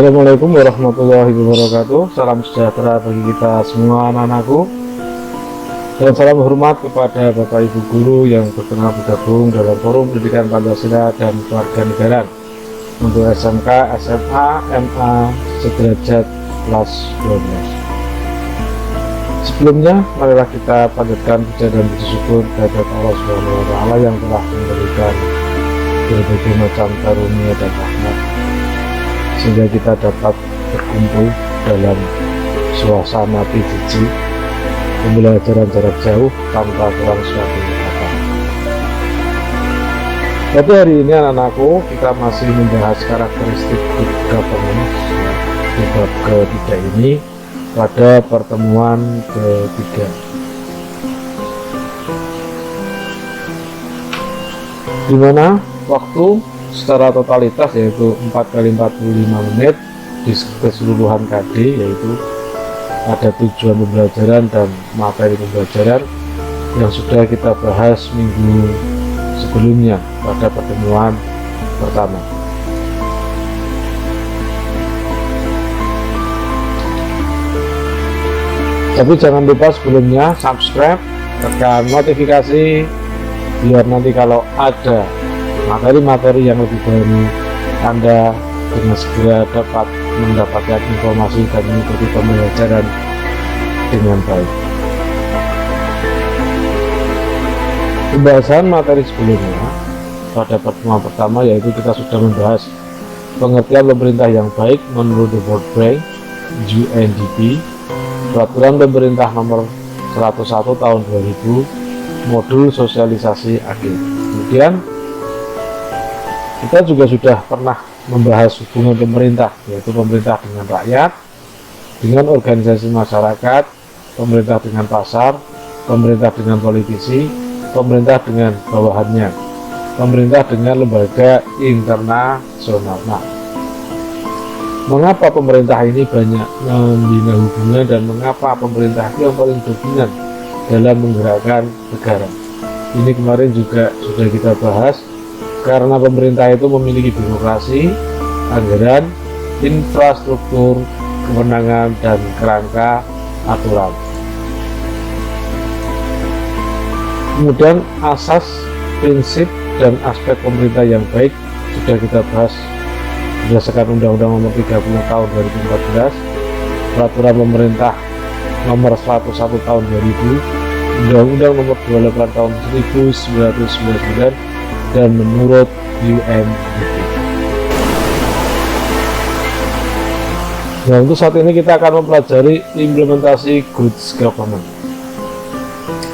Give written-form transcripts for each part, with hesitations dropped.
Assalamualaikum warahmatullahi wabarakatuh. Salam sejahtera bagi kita semua anak-anakku, dan salam hormat kepada Bapak Ibu guru yang berkenan bergabung dalam forum pendidikan Pancasila dan Kewarganegaraan untuk SMK, SMA, MA sederajat kelas 12. Sebelumnya, marilah kita panjatkan puja dan puji syukur kepada Allah Subhanahu wa Ta'ala yang telah memberikan berbagai macam karunia dan rahmat, sehingga kita dapat berkumpul dalam suasana PJJ pembelajaran jarak jauh tanpa kurang suatu kata. Tapi hari ini anak-anakku, kita masih membahas karakteristik good governance di bab ketiga ini pada pertemuan ketiga, di mana waktu secara totalitas yaitu 4 kali 45 menit di keseluruhan KD, yaitu ada tujuan pembelajaran dan materi pembelajaran yang sudah kita bahas minggu sebelumnya pada pertemuan pertama. Tapi jangan lupa sebelumnya subscribe, tekan notifikasi biar nanti kalau ada materi-materi yang lebih baru, Anda dengan segera dapat mendapatkan informasi dan mengikuti pembelajaran dengan baik. Pembahasan materi sebelumnya pada pertemuan pertama yaitu kita sudah membahas pengertian pemerintah yang baik menurut The World Bank UNDP, Peraturan Pemerintah Nomor 101 Tahun 2000, Modul Sosialisasi Akhir. Kemudian kita juga sudah pernah membahas hubungan pemerintah, yaitu pemerintah dengan rakyat, dengan organisasi masyarakat, pemerintah dengan pasar, pemerintah dengan politisi, pemerintah dengan bawahannya, pemerintah dengan lembaga internasional. Nah, mengapa pemerintah ini banyak membina hubungan dan mengapa pemerintah itu yang paling dominan dalam menggerakkan negara? Ini kemarin juga sudah kita bahas, karena pemerintah itu memiliki birokrasi, anggaran, infrastruktur, kewenangan, dan kerangka aturan. Kemudian asas, prinsip, dan aspek pemerintah yang baik sudah kita bahas berdasarkan Undang-Undang Nomor 30 Tahun 2014, Peraturan Pemerintah Nomor 101 Tahun 2000, Undang-Undang Nomor 28 Tahun 1999, dan menurut UNDP. Nah, untuk saat ini kita akan mempelajari implementasi Good Government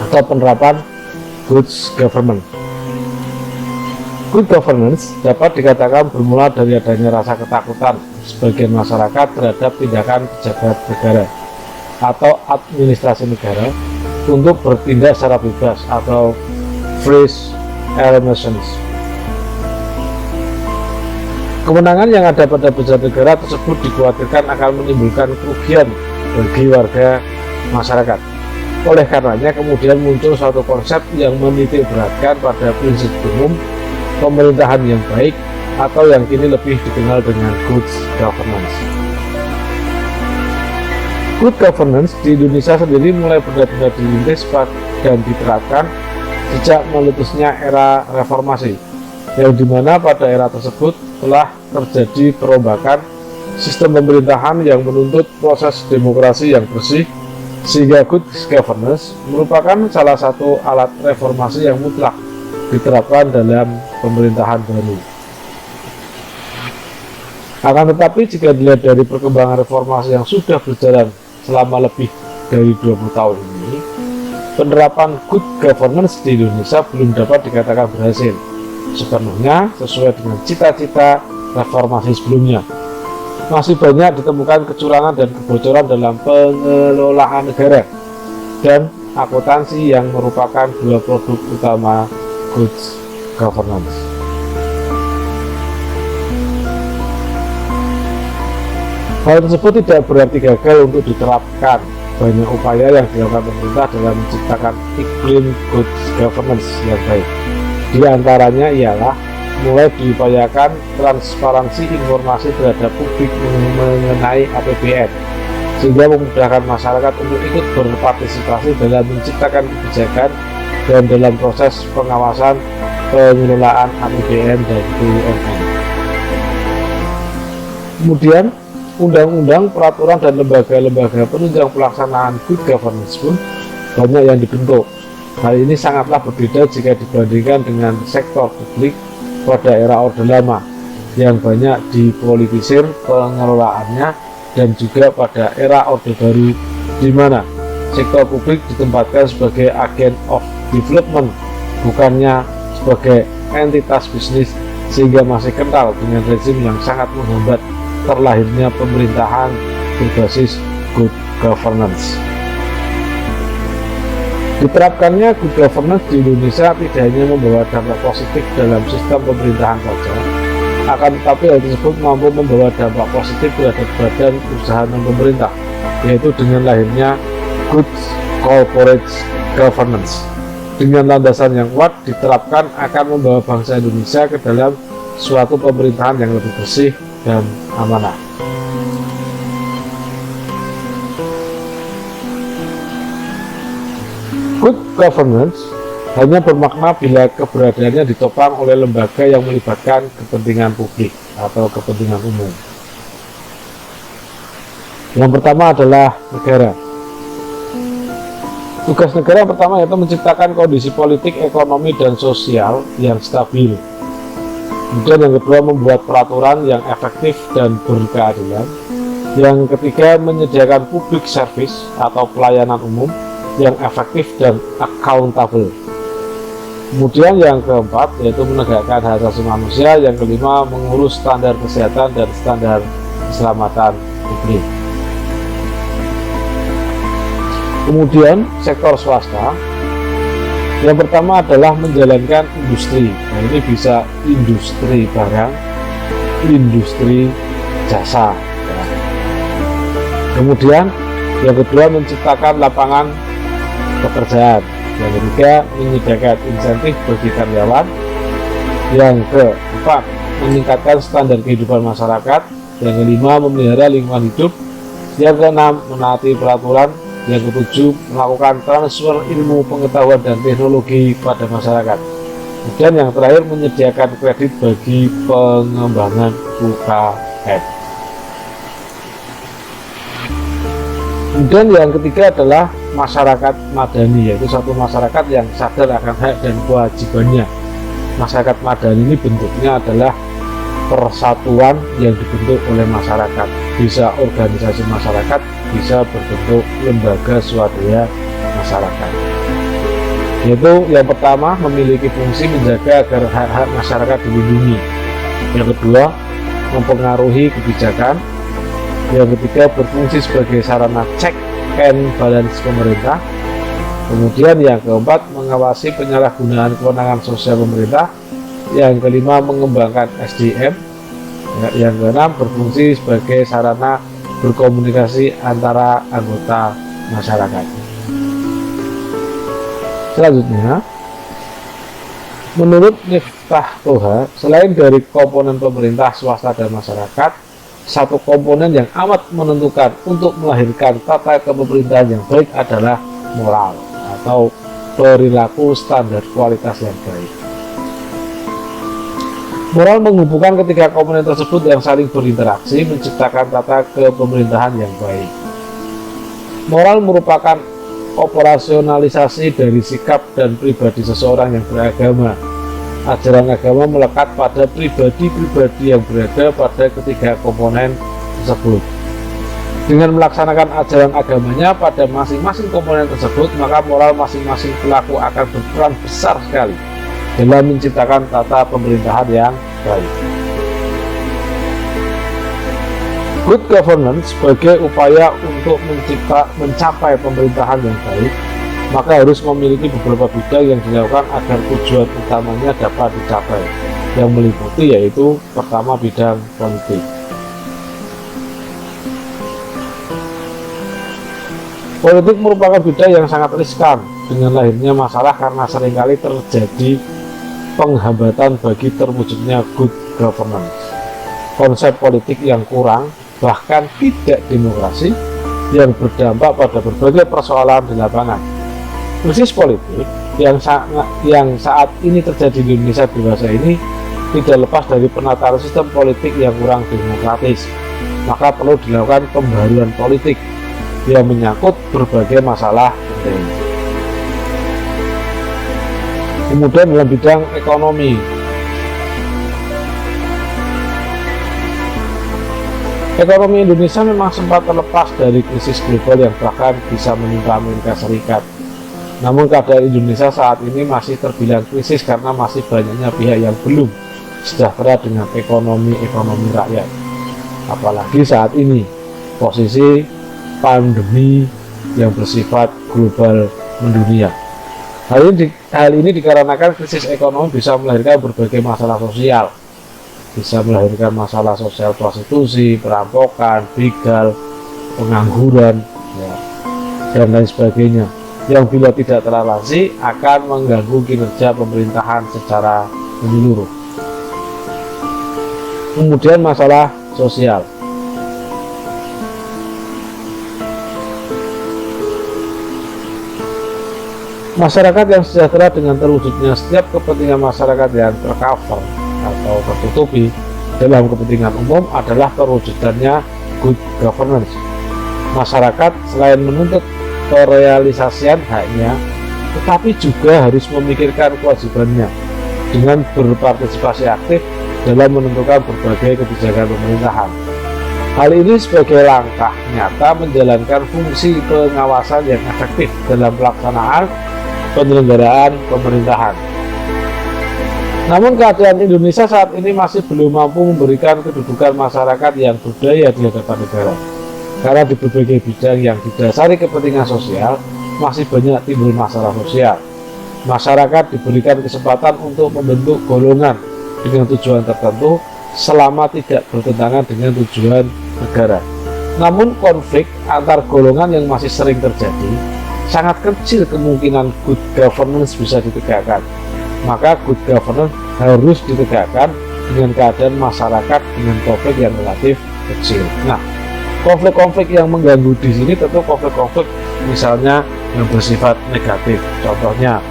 atau penerapan Good Government. Good governance dapat dikatakan bermula dari adanya rasa ketakutan sebagian masyarakat terhadap tindakan pejabat negara atau administrasi negara untuk bertindak secara bebas atau free elevations. Kewenangan yang ada pada pejabat negara tersebut dikhawatirkan akan menimbulkan kerugian bagi warga masyarakat. Oleh karenanya kemudian muncul suatu konsep yang menitik beratkan pada prinsip umum pemerintahan yang baik atau yang kini lebih dikenal dengan good governance. Good governance di Indonesia sendiri mulai benar-benar dirintis dan diterapkan sejak meletusnya era reformasi, yang dimana pada era tersebut telah terjadi perombakan sistem pemerintahan yang menuntut proses demokrasi yang bersih, sehingga good governance merupakan salah satu alat reformasi yang mutlak diterapkan dalam pemerintahan baru. Akan tetapi jika dilihat dari perkembangan reformasi yang sudah berjalan selama lebih dari 20 tahun ini, penerapan good governance di Indonesia belum dapat dikatakan berhasil sepenuhnya sesuai dengan cita-cita reformasi sebelumnya. Masih banyak ditemukan kecurangan dan kebocoran dalam pengelolaan negara dan akuntansi yang merupakan dua produk utama good governance. Hal tersebut tidak berarti gagal untuk diterapkan. Banyak upaya yang dilakukan pemerintah dalam menciptakan iklim good governance yang baik. Di antaranya ialah mulai diupayakan transparansi informasi terhadap publik mengenai APBN, sehingga memudahkan masyarakat untuk ikut berpartisipasi dalam menciptakan kebijakan dan dalam proses pengawasan pengelolaan APBN dan BUMN. Kemudian, undang-undang, peraturan, dan lembaga-lembaga penunjang pelaksanaan good governance pun banyak yang dibentuk. Hal ini sangatlah berbeda jika dibandingkan dengan sektor publik pada era Orde Lama yang banyak dipolitisir pengelolaannya, dan juga pada era Orde Baru di mana sektor publik ditempatkan sebagai agen of development, bukannya sebagai entitas bisnis, sehingga masih kental dengan rezim yang sangat menghambat terlahirnya pemerintahan berbasis good governance. Diterapkannya good governance di Indonesia tidak hanya membawa dampak positif dalam sistem pemerintahan saja, akan tetapi hal tersebut mampu membawa dampak positif terhadap badan usaha non-pemerintah, yaitu dengan lahirnya good corporate governance. Dengan landasan yang kuat diterapkan akan membawa bangsa Indonesia ke dalam suatu pemerintahan yang lebih bersih dan amanah. Good governance hanya bermakna bila keberadaannya ditopang oleh lembaga yang melibatkan kepentingan publik atau kepentingan umum. Yang pertama adalah negara. Tugas negara yang pertama yaitu menciptakan kondisi politik, ekonomi, dan sosial yang stabil. Kemudian yang kedua, membuat peraturan yang efektif dan berkeadilan. Yang ketiga, menyediakan public service atau pelayanan umum yang efektif dan accountable. Kemudian yang keempat yaitu menegakkan hak asasi manusia. Yang kelima, mengurus standar kesehatan dan standar keselamatan publik. Kemudian sektor swasta, yang pertama adalah menjalankan industri. Nah, ini bisa industri barang, industri jasa ya. Kemudian yang kedua, menciptakan lapangan pekerjaan. Yang ketiga, menyediakan insentif bagi karyawan. Yang keempat, meningkatkan standar kehidupan masyarakat. Yang kelima, memelihara lingkungan hidup. Yang keenam, menaati peraturan. Yang ketujuh, melakukan transfer ilmu pengetahuan dan teknologi pada masyarakat. Kemudian yang terakhir, menyediakan kredit bagi pengembangan UKM. Kemudian yang ketiga adalah masyarakat madani, yaitu satu masyarakat yang sadar akan hak dan kewajibannya. Masyarakat madani ini bentuknya adalah persatuan yang dibentuk oleh masyarakat, bisa organisasi masyarakat, bisa berbentuk lembaga swadaya masyarakat. Yaitu yang pertama, memiliki fungsi menjaga agar hak-hak masyarakat dilindungi. Yang kedua, mempengaruhi kebijakan. Yang ketiga, berfungsi sebagai sarana check and balance pemerintah. Kemudian yang keempat, mengawasi penyalahgunaan kewenangan sosial pemerintah. Yang kelima, mengembangkan SDM. Yang keenam, berfungsi sebagai sarana berkomunikasi antara anggota masyarakat. Selanjutnya, menurut Miftah Toha, selain dari komponen pemerintah, swasta, dan masyarakat, satu komponen yang amat menentukan untuk melahirkan tata kepemerintahan yang baik adalah moral atau perilaku standar kualitas yang baik. Moral menghubungkan ketiga komponen tersebut yang saling berinteraksi menciptakan tata kepemerintahan yang baik. Moral merupakan operasionalisasi dari sikap dan pribadi seseorang yang beragama. Ajaran agama melekat pada pribadi-pribadi yang berada pada ketiga komponen tersebut. Dengan melaksanakan ajaran agamanya pada masing-masing komponen tersebut, maka moral masing-masing pelaku akan berperan besar sekali dalam menciptakan tata pemerintahan yang baik. Good governance sebagai upaya untuk mencapai pemerintahan yang baik, maka harus memiliki beberapa bidang yang dilakukan agar tujuan utamanya dapat dicapai, yang meliputi yaitu pertama, bidang politik. Politik merupakan bidang yang sangat riskan dengan lahirnya masalah karena seringkali terjadi penghambatan bagi terwujudnya good governance. Konsep politik yang kurang, bahkan tidak demokrasi, yang berdampak pada berbagai persoalan di lapangan. Krisis politik yang saat ini terjadi di Indonesia dewasa ini tidak lepas dari penataan sistem politik yang kurang demokratis. Maka perlu dilakukan pembaharuan politik yang menyangkut berbagai masalah penting. Kemudian dalam bidang ekonomi, ekonomi Indonesia memang sempat terlepas dari krisis global yang bahkan bisa menimpa Amerika Serikat. Namun keadaan Indonesia saat ini masih terbilang krisis karena masih banyaknya pihak yang belum sejahtera dengan ekonomi rakyat. Apalagi saat ini posisi pandemi yang bersifat global mendunia. Hal ini dikarenakan krisis ekonomi bisa melahirkan berbagai masalah sosial, bisa melahirkan masalah sosial prostitusi, perampokan, begal, pengangguran, dan lain sebagainya, yang bila tidak teratasi akan mengganggu kinerja pemerintahan secara menyeluruh. Kemudian masalah sosial. Masyarakat yang sejahtera dengan terwujudnya setiap kepentingan masyarakat yang tercover atau tertutupi dalam kepentingan umum adalah terwujudannya good governance. Masyarakat selain menuntut perealisasian haknya, tetapi juga harus memikirkan kewajibannya dengan berpartisipasi aktif dalam menentukan berbagai kebijakan pemerintahan. Hal ini sebagai langkah nyata menjalankan fungsi pengawasan yang efektif dalam pelaksanaan penyelenggaraan pemerintahan. Namun keadaan Indonesia saat ini masih belum mampu memberikan kedudukan masyarakat yang berdaya di hadapan negara. Karena di berbagai bidang yang didasari kepentingan sosial, masih banyak timbul masalah sosial. Masyarakat diberikan kesempatan untuk membentuk golongan dengan tujuan tertentu selama tidak bertentangan dengan tujuan negara. Namun konflik antar golongan yang masih sering terjadi, sangat kecil kemungkinan good governance bisa ditegakkan. Maka good governance harus ditegakkan dengan keadaan masyarakat dengan konflik yang relatif kecil. Nah, konflik-konflik yang mengganggu di sini tentu konflik-konflik misalnya yang bersifat negatif. Contohnya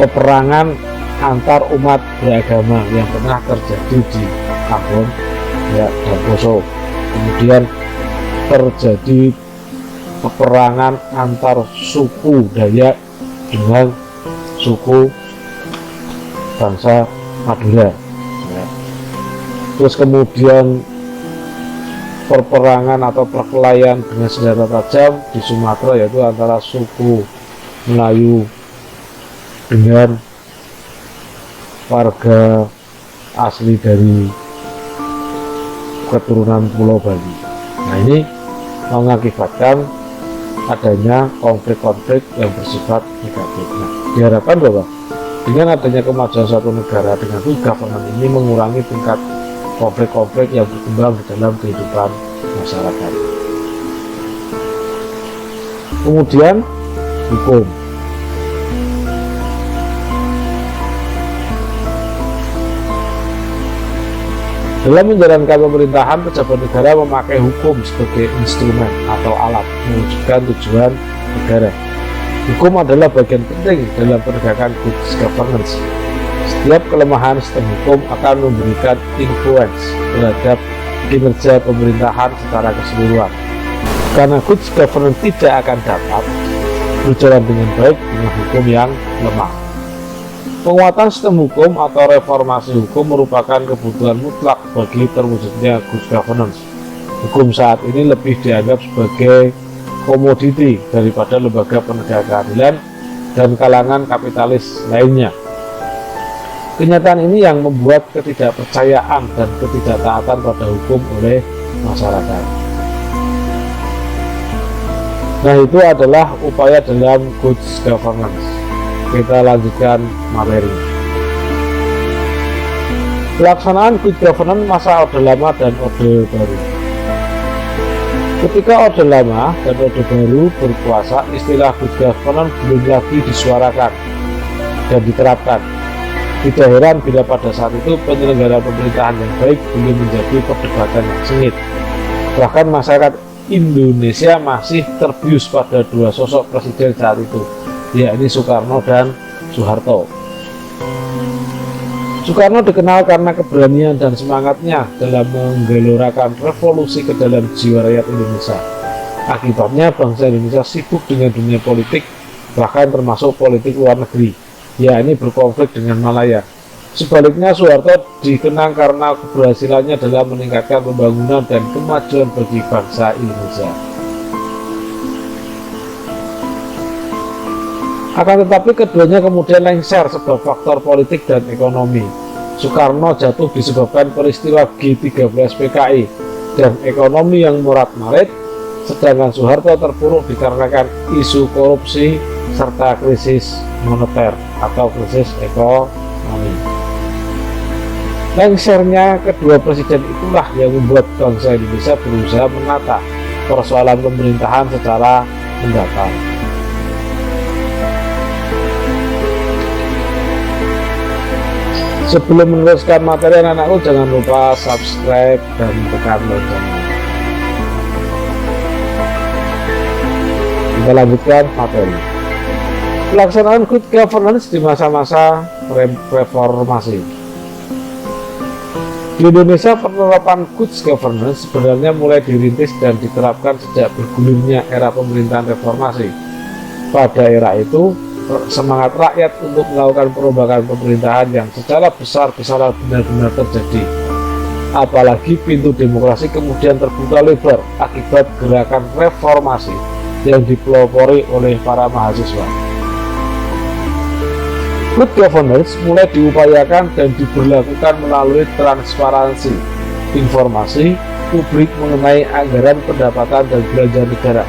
peperangan antar umat beragama yang pernah terjadi di Ambon dan Poso. Kemudian terjadi peperangan antar suku Dayak dengan suku bangsa Madura. Terus kemudian perperangan atau perkelahian dengan senjata tajam di Sumatera, yaitu antara suku Melayu dengan warga asli dari keturunan Pulau Bali. Nah, ini mengakibatkan adanya konflik-konflik yang bersifat negatif. Nah, diharapkan bahwa dengan adanya kemajuan suatu negara dengan good governance ini mengurangi tingkat konflik-konflik yang berkembang di dalam kehidupan masyarakat. Kemudian hukum. Dalam menjalankan pemerintahan, pejabat negara memakai hukum sebagai instrumen atau alat mewujudkan tujuan negara. Hukum adalah bagian penting dalam penegakan good governance. Setiap kelemahan sistem hukum akan memberikan influence terhadap kinerja pemerintahan secara keseluruhan. Karena good governance tidak akan dapat berjalan dengan baik dengan hukum yang lemah. Penguatan sistem hukum atau reformasi hukum merupakan kebutuhan mutlak bagi terwujudnya good governance. Hukum saat ini lebih dianggap sebagai komoditi daripada lembaga penegak keadilan dan kalangan kapitalis lainnya. Kenyataan ini yang membuat ketidakpercayaan dan ketidaktaatan pada hukum oleh masyarakat. Nah, itu adalah upaya dalam good governance. Kita lanjutkan materi. Pelaksanaan good governance masa Orde Lama dan Orde Baru. Ketika Orde Lama dan Orde Baru berkuasa, istilah good governance belum lagi disuarakan. dan diterapkan. Tidak heran bila pada saat itu penyelenggara pemerintahan yang baik belum menjadi perdebatan yang sengit. Bahkan masyarakat Indonesia masih terbius pada dua sosok presiden saat itu, yakni Soekarno dan Soeharto. Soekarno dikenal karena keberanian dan semangatnya dalam menggelorakan revolusi ke dalam jiwa rakyat Indonesia. Akibatnya bangsa Indonesia sibuk dengan dunia politik, bahkan termasuk politik luar negeri, yakni berkonflik dengan Malaya. Sebaliknya Soeharto dikenang karena keberhasilannya dalam meningkatkan pembangunan dan kemajuan bagi bangsa Indonesia. Akan tetapi keduanya kemudian lengser sebab faktor politik dan ekonomi. Soekarno jatuh disebabkan peristiwa G13 PKI dan ekonomi yang morat-marit, sedangkan Soeharto terpuruk dikarenakan isu korupsi serta krisis moneter atau krisis ekonomi. Lengsernya kedua presiden itulah yang membuat bangsa Indonesia berusaha menata persoalan pemerintahan secara mendatar. Sebelum meneruskan materi anak-anakku, jangan lupa subscribe dan tekan loncengnya. Kita lanjutkan materi. Pelaksanaan good governance di masa-masa reformasi. Di Indonesia, penerapan good governance sebenarnya mulai dirintis dan diterapkan sejak bergulirnya era pemerintahan reformasi. Pada era itu, semangat rakyat untuk melakukan perombakan pemerintahan yang secara besar-besaran benar-benar terjadi. Apalagi pintu demokrasi kemudian terbuka lebar akibat gerakan reformasi yang dipelopori oleh para mahasiswa. Good governance mulai diupayakan dan diberlakukan melalui transparansi informasi publik mengenai anggaran pendapatan dan belanja negara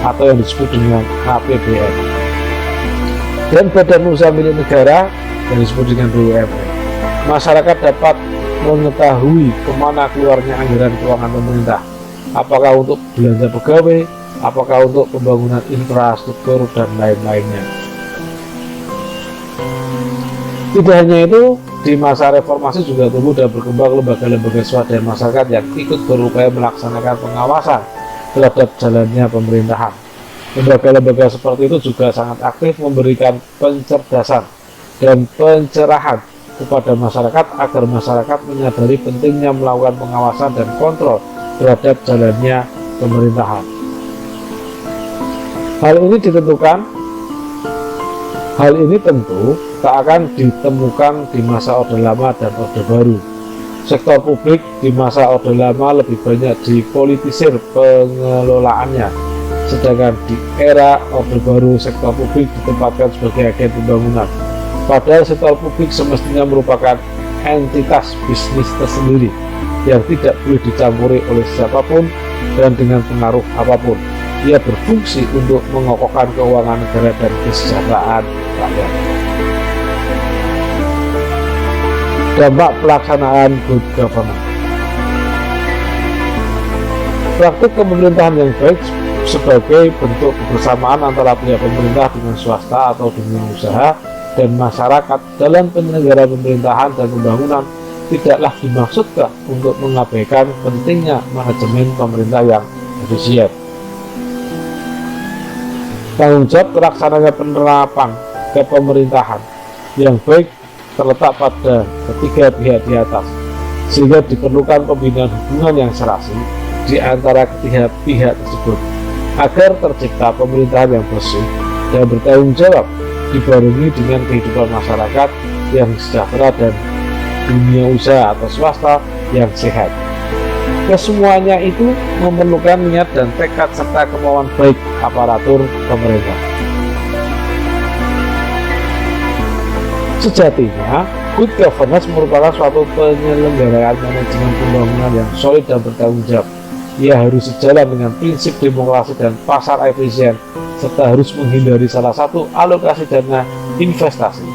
atau yang disebut dengan APBN, dan badan usaha milik negara yang disebut dengan BUMN. Masyarakat dapat mengetahui kemana keluarnya anggaran keuangan pemerintah, apakah untuk belanja pegawai, apakah untuk pembangunan infrastruktur, dan lain-lainnya. Tidak hanya itu, di masa reformasi juga tumbuh dan berkembang lembaga-lembaga swadaya masyarakat yang ikut berupaya melaksanakan pengawasan terhadap jalannya pemerintahan. Lembaga-lembaga seperti itu juga sangat aktif memberikan pencerdasan dan pencerahan kepada masyarakat agar masyarakat menyadari pentingnya melakukan pengawasan dan kontrol terhadap jalannya pemerintahan. Hal ini tentu tak akan ditemukan di masa Orde Lama dan Orde Baru. Sektor publik di masa Orde Lama lebih banyak dipolitisir pengelolaannya, sedangkan di era Orde Baru sektor publik ditempatkan sebagai agen pembangunan. Padahal sektor publik semestinya merupakan entitas bisnis tersendiri yang tidak boleh dicampuri oleh siapapun dan dengan pengaruh apapun. Ia berfungsi untuk mengokohkan keuangan negara dan kesejahteraan rakyat. Dampak pelaksanaan good governance. Praktik pemerintahan yang baik sebagai bentuk kebersamaan antara pihak pemerintah dengan swasta atau dunia usaha dan masyarakat dalam penyelenggaraan pemerintahan dan pembangunan tidaklah dimaksudkan untuk mengabaikan pentingnya manajemen pemerintah yang efisien. Tanggung jawab terlaksananya penerapan kepemerintahan yang baik terletak pada ketiga pihak di atas, sehingga diperlukan pembinaan hubungan yang serasi di antara ketiga pihak tersebut agar tercipta pemerintahan yang bersih dan bertanggung jawab, dibarengi dengan kehidupan masyarakat yang sejahtera dan dunia usaha atau swasta yang sehat. Kesemuanya itu memerlukan niat dan tekad serta kemauan baik aparatur pemerintah. Sejatinya, good governance merupakan suatu penyelenggaraan manajemen pembangunan yang solid dan bertanggung jawab. Ia harus sejalan dengan prinsip demokrasi dan pasar efisien, serta harus menghindari salah satu alokasi dana investasi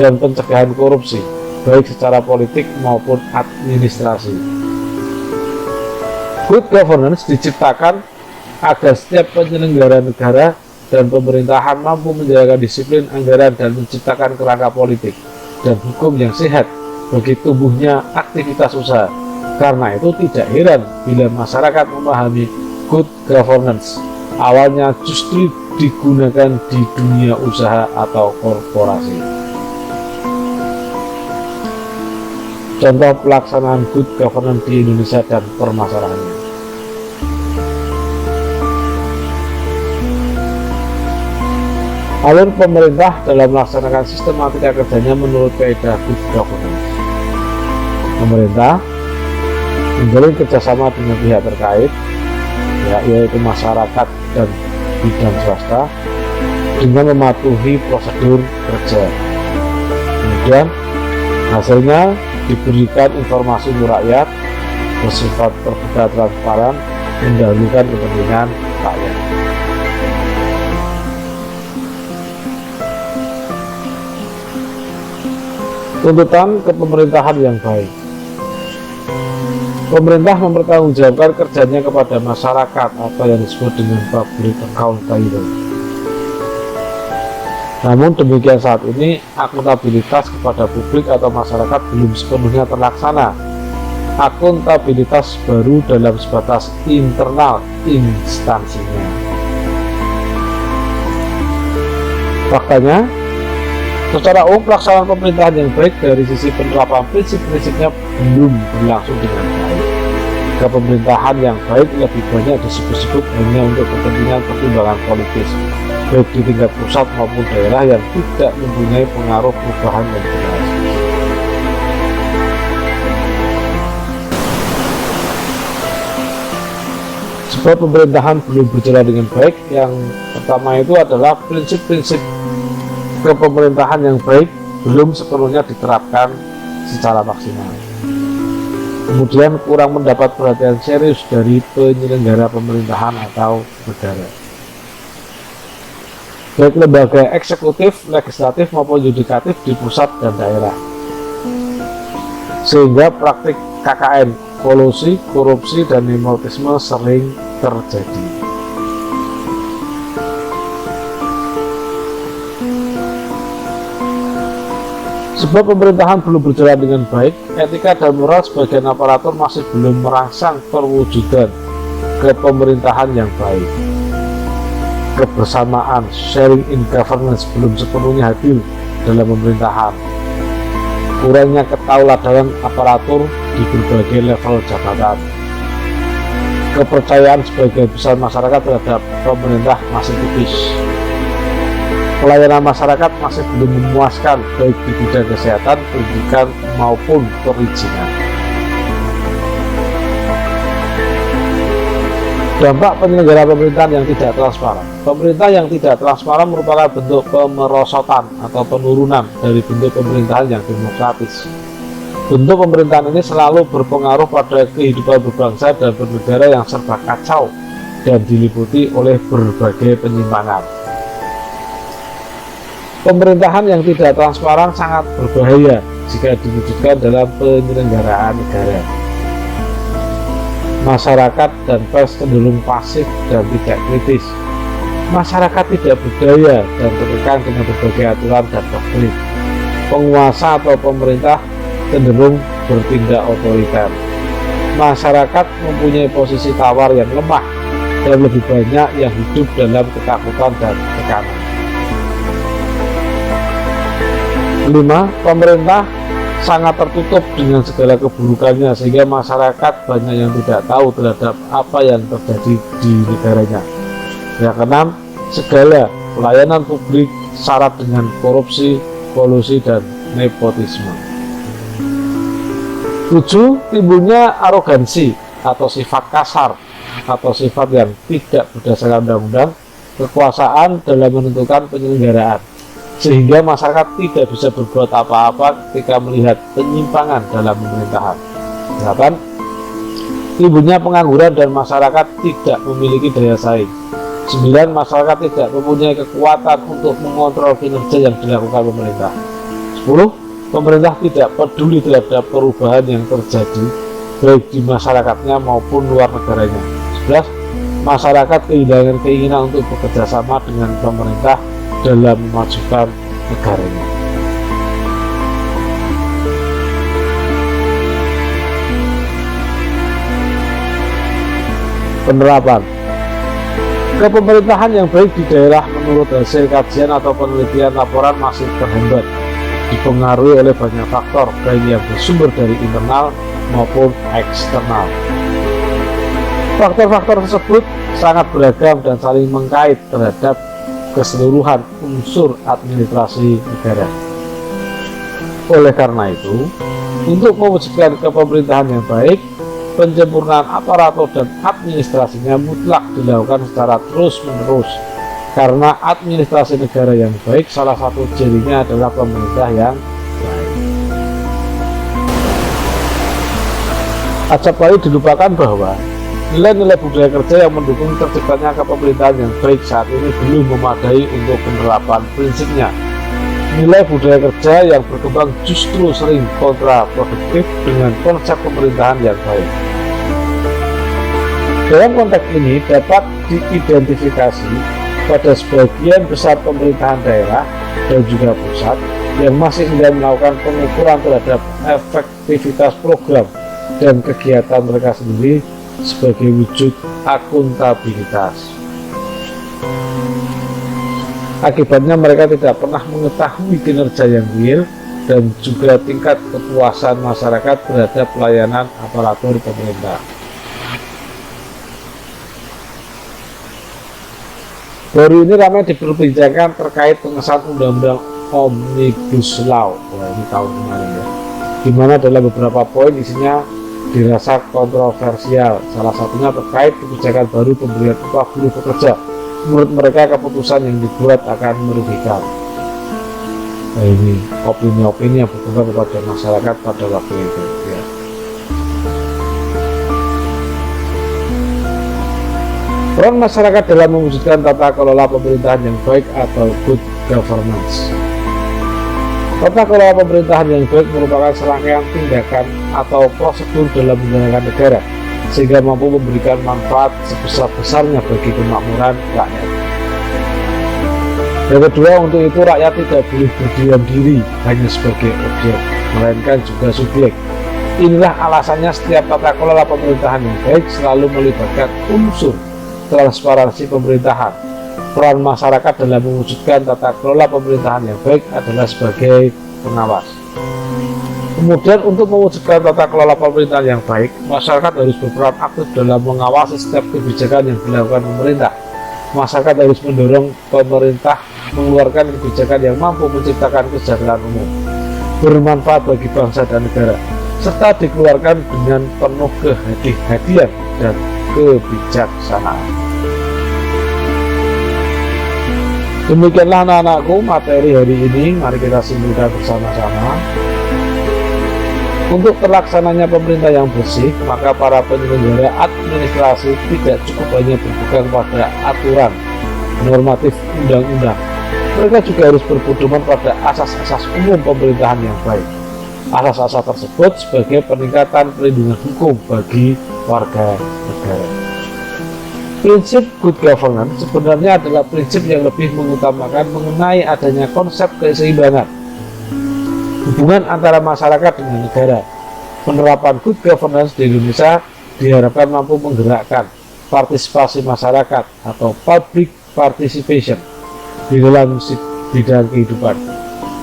dan pencegahan korupsi, baik secara politik maupun administrasi. Good governance diciptakan agar setiap penyelenggara negara dan pemerintahan mampu menjaga disiplin anggaran dan menciptakan kerangka politik dan hukum yang sehat bagi tumbuhnya aktivitas usaha. Karena itu tidak heran bila masyarakat memahami good governance awalnya justru digunakan di dunia usaha atau korporasi. Contoh pelaksanaan good governance di Indonesia dan permasalahannya. Alur pemerintah dalam melaksanakan sistematika kerjanya menurut kaidah good governance. Pemerintah menjalin kerjasama dengan pihak terkait, yaitu masyarakat dan bidang swasta, dengan mematuhi prosedur kerja. Kemudian hasilnya diberikan informasi untuk rakyat, bersifat terbuka transparan, mendahulukan kepentingan rakyat. Tuntutan kepemerintahan yang baik. Pemerintah mempertanggungjawabkan kerjanya kepada masyarakat atau yang disebut dengan public accountability. Namun demikian saat ini akuntabilitas kepada publik atau masyarakat belum sepenuhnya terlaksana. Akuntabilitas baru dalam sebatas internal instansinya. Faktanya, secara umum pelaksanaan pemerintahan yang baik dari sisi penerapan prinsip-prinsipnya belum berlangsung dengan baik. Kepemerintahan yang baik lebih banyak disebut-sebut hanya untuk kepentingan pertimbangan politis, baik di tingkat pusat maupun daerah yang tidak mempunyai pengaruh perubahan yang jelas. Sebab pemerintahan belum berjalan dengan baik, yang pertama itu adalah prinsip-prinsip kepemerintahan yang baik belum sepenuhnya diterapkan secara maksimal. Kemudian kurang mendapat perhatian serius dari penyelenggara pemerintahan atau negara, baik lembaga eksekutif, legislatif maupun yudikatif di pusat dan daerah, sehingga praktik KKN, kolusi, korupsi, dan nepotisme sering terjadi. Sebab pemerintahan belum berjalan dengan baik, etika dan moral sebagian aparatur masih belum merangsang perwujudan kepemerintahan yang baik. Kebersamaan, sharing in governance belum sepenuhnya hadir dalam pemerintahan. Kurangnya ketauladanan aparatur di berbagai level jabatan. Kepercayaan sebagian besar masyarakat terhadap pemerintah masih tipis. Pelayanan masyarakat masih belum memuaskan baik di bidang kesehatan, pendidikan maupun perizinan. Dampak penyelenggaraan pemerintahan yang tidak transparan. Pemerintah yang tidak transparan merupakan bentuk pemerosotan atau penurunan dari bentuk pemerintahan yang demokratis. Bentuk pemerintahan ini selalu berpengaruh pada kehidupan berbangsa dan bernegara yang serba kacau dan diliputi oleh berbagai penyimpangan. Pemerintahan yang tidak transparan sangat berbahaya jika diwujudkan dalam penyelenggaraan negara. Masyarakat dan pers cenderung pasif dan tidak kritis. Masyarakat tidak berdaya dan tertekan dengan berbagai aturan dan doktrin. Penguasa atau pemerintah cenderung bertindak otoriter. Masyarakat mempunyai posisi tawar yang lemah dan lebih banyak yang hidup dalam ketakutan dan tekanan. 5. Pemerintah sangat tertutup dengan segala keburukannya sehingga masyarakat banyak yang tidak tahu terhadap apa yang terjadi di negaranya. Yang keenam, segala pelayanan publik syarat dengan korupsi, kolusi, dan nepotisme. 7. Timbulnya arogansi atau sifat kasar atau sifat yang tidak berdasarkan undang-undang, kekuasaan dalam menentukan penyelenggaraan, sehingga masyarakat tidak bisa berbuat apa-apa ketika melihat penyimpangan dalam pemerintahan. 8. Timbulnya pengangguran dan masyarakat tidak memiliki daya saing. 9. Masyarakat tidak mempunyai kekuatan untuk mengontrol kinerja yang dilakukan pemerintah. 10. Pemerintah tidak peduli terhadap perubahan yang terjadi baik di masyarakatnya maupun luar negaranya. 11. masyarakat kehilangan keinginan untuk bekerja sama dengan pemerintah dalam memajukan negaranya. Penerapan kepemerintahan yang baik di daerah menurut hasil kajian atau penelitian laporan masih terhambat, dipengaruhi oleh banyak faktor baik yang bersumber dari internal maupun eksternal. Faktor-faktor tersebut sangat beragam dan saling mengkait terhadap keseluruhan unsur administrasi negara. Oleh karena itu, untuk mewujudkan kepemerintahan yang baik, penyempurnaan aparatur dan administrasinya mutlak dilakukan secara terus-menerus, karena administrasi negara yang baik salah satu cirinya adalah pemerintah yang baik. Acap kali dilupakan bahwa nilai-nilai budaya kerja yang mendukung terciptanya kepemerintahan yang baik saat ini belum memadai untuk penerapan prinsipnya. Nilai budaya kerja yang berkembang justru sering kontraproduktif dengan konsep pemerintahan yang baik. Dalam konteks ini dapat diidentifikasi pada sebagian besar pemerintahan daerah dan juga pusat yang masih enggan melakukan pengukuran terhadap efektivitas program dan kegiatan mereka sendiri sebagai wujud akuntabilitas. Akibatnya mereka tidak pernah mengetahui kinerja yang real dan juga tingkat kepuasan masyarakat terhadap pelayanan aparatur pemerintah. Baru ini ramai diperbincangkan terkait pengesahan Undang-Undang Omnibus Law ini tahun kemarin ya, di mana dalam beberapa poin isinya dirasa kontroversial. Salah satunya terkait kebijakan baru pemberian upah buruh pekerja. Menurut mereka keputusan yang dibuat akan merugikan. Nah, ini opini-opini yang berkembang kepada masyarakat pada waktu itu ya. Peran masyarakat dalam mewujudkan tata kelola pemerintahan yang baik atau good governance. Tata kelola pemerintahan yang baik merupakan serangkaian tindakan atau prosedur dalam menjalankan negara, sehingga mampu memberikan manfaat sebesar-besarnya bagi kemakmuran rakyat. Yang kedua, untuk itu rakyat tidak boleh berdiam diri hanya sebagai objek, melainkan juga subjek. Inilah alasannya setiap tata kelola pemerintahan yang baik selalu melibatkan unsur transparansi pemerintahan. Peran masyarakat dalam mewujudkan tata kelola pemerintahan yang baik adalah sebagai pengawas. Kemudian untuk mewujudkan tata kelola pemerintahan yang baik, masyarakat harus berperan aktif dalam mengawasi setiap kebijakan yang dilakukan pemerintah. Masyarakat harus mendorong pemerintah mengeluarkan kebijakan yang mampu menciptakan kesejahteraan umum, bermanfaat bagi bangsa dan negara, serta dikeluarkan dengan penuh kehati-hatian dan kebijaksanaan. Demikianlah anak-anakku materi hari ini, mari kita simpulkan bersama-sama. Untuk terlaksananya pemerintah yang bersih, maka para penyelenggara administrasi tidak cukup hanya berpegang pada aturan normatif undang-undang. Mereka juga harus berpedoman pada asas-asas umum pemerintahan yang baik. Asas-asas tersebut sebagai peningkatan perlindungan hukum bagi warga negara. Prinsip good governance sebenarnya adalah prinsip yang lebih mengutamakan mengenai adanya konsep keseimbangan hubungan antara masyarakat dengan negara. Penerapan good governance di Indonesia diharapkan mampu menggerakkan partisipasi masyarakat atau public participation di dalam bidang kehidupan.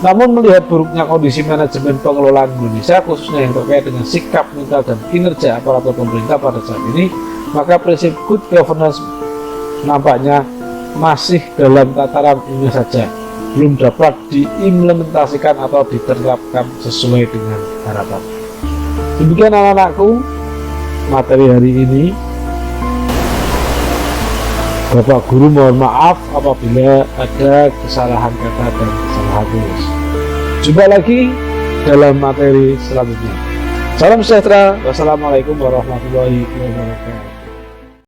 Namun melihat buruknya kondisi manajemen pengelolaan Indonesia, khususnya yang terkait dengan sikap, mental, dan kinerja aparatur pemerintah pada saat ini, maka prinsip good governance nampaknya masih dalam tataran ini saja, belum dapat diimplementasikan atau diterapkan sesuai dengan harapan. Demikian anak-anakku materi hari ini. Bapak Guru mohon maaf apabila ada kesalahan kata dan kesalahan tulis. Jumpa lagi dalam materi selanjutnya. Salam sejahtera. Wassalamualaikum warahmatullahi wabarakatuh.